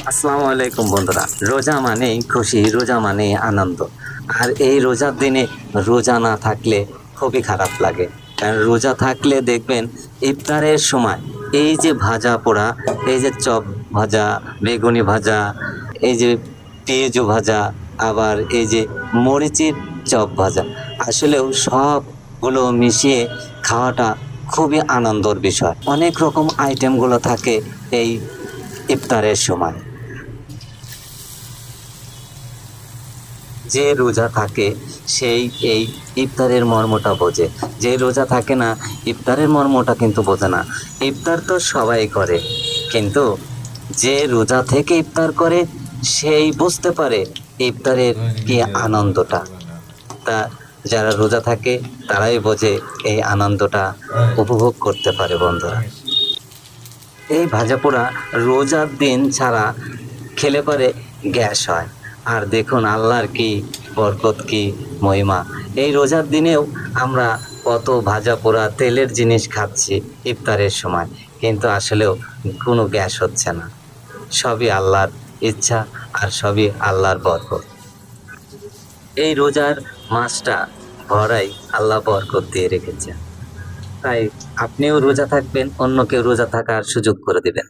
আসসালামু আলাইকুম বন্ধুরা। রোজা মানেই খুশি, রোজা মানেই আনন্দ। আর এই রোজার দিনে রোজা না থাকলে খুবই খারাপ লাগে। কারণ রোজা থাকলে দেখবেন ইফতারের সময় এই যে ভাজা পোড়া, এই যে চপ ভাজা, বেগুনি ভাজা, এই যে পেঁয়াজু ভাজা, আবার এই যে মরিচের চপ ভাজা, আসলেও সবগুলো মিশিয়ে খাওয়াটা খুবই আনন্দর বিষয়। অনেক রকম আইটেমগুলো থাকে এই ইফতারের সময়। যে রোজা থাকে সেই এই ইফতারের মর্মটা বোঝে। যে রোজা থাকে না, ইফতারের মর্মটা কিন্তু বোঝে না। ইফতার তো সবাই করে, কিন্তু যে রোজা থেকে ইফতার করে সেই বুঝতে পারে ইফতারের কি আনন্দটা। তা যারা রোজা থাকে তারাই বোঝে এই আনন্দটা উপভোগ করতে পারে বন্ধুরা। এই ভাজাপোড়া রোজার দিন ছাড়া খেলে পরে গ্যাস হয়। আর দেখুন আল্লাহর কি বরকত, কি মহিমা। এই রোজার দিনেও আমরা কত ভাজা পোড়া তেলের জিনিস খাচ্ছি ইফতারের সময়, কিন্তু আসলেও কোনো গ্যাস হচ্ছে না। সবই আল্লাহর ইচ্ছা আর সবই আল্লাহর বরকত। এই রোজার মাসটা ভরাই আল্লাহ বরকত দিয়ে রেখেছে। তাই আপনিও রোজা থাকবেন, অন্যকেও রোজা থাকার সুযোগ করে দিবেন।